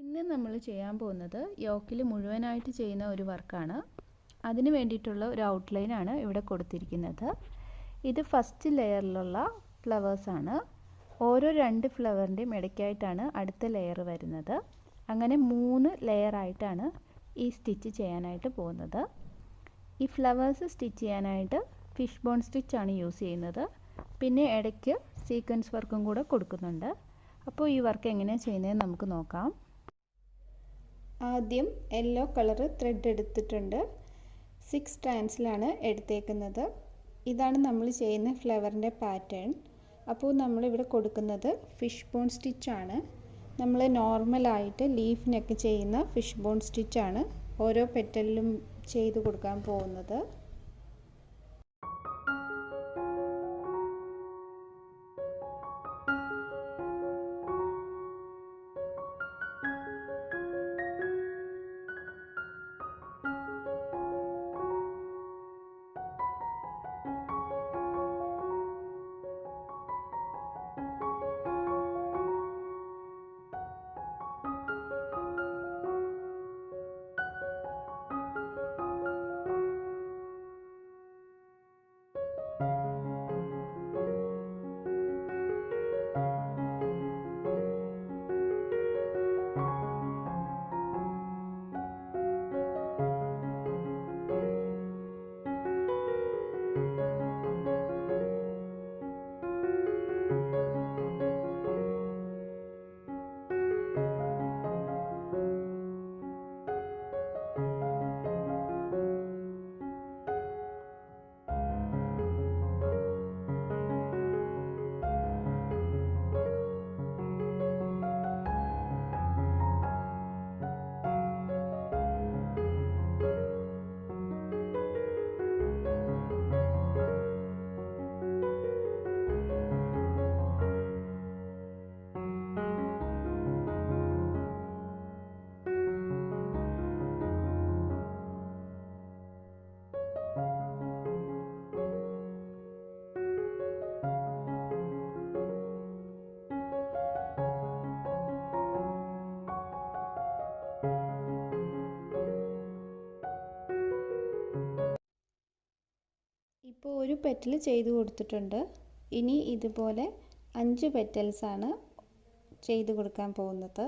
ഇന്ന് നമ്മൾ ചെയ്യാൻ പോകുന്നത് യോക്കിൽ മുഴുവനായിട്ട് ചെയ്യുന്ന ഒരു വർക്കാണ്. അതിന് വേണ്ടിയിട്ടുള്ള ഒരു ഔട്ട്ലൈനാണ് ഇവിടെ കൊടുത്തിരിക്കുന്നത്. ഇത് ഫസ്റ്റ് ലെയറിലുള്ള ഫ്ലവേഴ്സാണ്. ഓരോ 2 ഫ്ലവറിൻ്റെയും ഇടയ്ക്കായിട്ടാണ് അടുത്ത ലെയർ വരുന്നത്. അങ്ങനെ 3 ലെയറായിട്ടാണ് ഈ സ്റ്റിച്ച് ചെയ്യാനായിട്ട് പോകുന്നത്. ഈ ഫ്ലവേഴ്സ് സ്റ്റിച്ച് ചെയ്യാനായിട്ട് ഫിഷ് ബോൺ സ്റ്റിച്ചാണ് യൂസ് ചെയ്യുന്നത്. പിന്നെ ഇടയ്ക്ക് സീക്വൻസ് വർക്കും കൂടെ കൊടുക്കുന്നുണ്ട്. അപ്പോൾ ഈ വർക്ക് എങ്ങനെയാണ് ചെയ്യുന്നതെന്ന് നമുക്ക് നോക്കാം. ആദ്യം യെല്ലോ കളർ ത്രെഡ് എടുത്തിട്ടുണ്ട്. 6 സ്ട്രാൻഡ്സിലാണ് എടുത്തേക്കുന്നത്. ഇതാണ് നമ്മൾ ചെയ്യുന്ന ഫ്ലവറിൻ്റെ പാറ്റേൺ. അപ്പോൾ നമ്മളിവിടെ കൊടുക്കുന്നത് ഫിഷ് ബോൺ സ്റ്റിച്ചാണ്. നമ്മൾ നോർമലായിട്ട് ലീഫിനൊക്കെ ചെയ്യുന്ന ഫിഷ് ബോൺ സ്റ്റിച്ചാണ് ഓരോ പെറ്റലിലും ചെയ്ത് കൊടുക്കാൻ പോകുന്നത്. ഇപ്പോൾ ഒരു പെറ്റൽ ചെയ്ത് കൊടുത്തിട്ടുണ്ട്. ഇനി ഇതുപോലെ 5 പെറ്റൽസാണ് ചെയ്ത് കൊടുക്കാൻ പോകുന്നത്.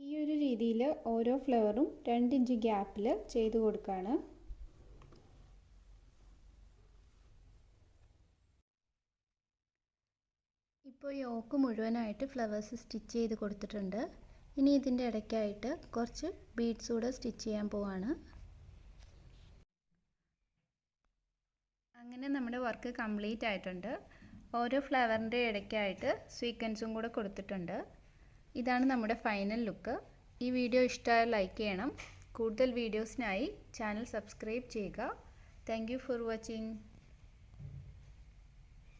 ഈ ഒരു രീതിയിൽ ഓരോ ഫ്ലവറും 2 ഇഞ്ച് ഗ്യാപ്പിൽ ചെയ്ത് കൊടുക്കുകയാണ്. ഇപ്പോൾ യോക്ക് മുഴുവനായിട്ട് ഫ്ലവേഴ്സ് സ്റ്റിച്ച് ചെയ്ത് കൊടുത്തിട്ടുണ്ട്. ഇനി ഇതിൻ്റെ ഇടയ്ക്കായിട്ട് കുറച്ച് ബീഡ്സ് കൂടെ സ്റ്റിച്ച് ചെയ്യാൻ പോവാണ്. അങ്ങനെ നമ്മുടെ വർക്ക് കംപ്ലീറ്റ് ആയിട്ടുണ്ട്. ഓരോ ഫ്ലവറിൻ്റെ ഇടയ്ക്കായിട്ട് സീക്വൻസും കൂടെ കൊടുത്തിട്ടുണ്ട്. ഇതാണ് നമ്മുടെ ഫൈനൽ ലുക്ക്. ഈ വീഡിയോ ഇഷ്ടമായാൽ ലൈക്ക് ചെയ്യണം. കൂടുതൽ വീഡിയോസിനായി ചാനൽ സബ്സ്ക്രൈബ് ചെയ്യുക. Thank you for watching.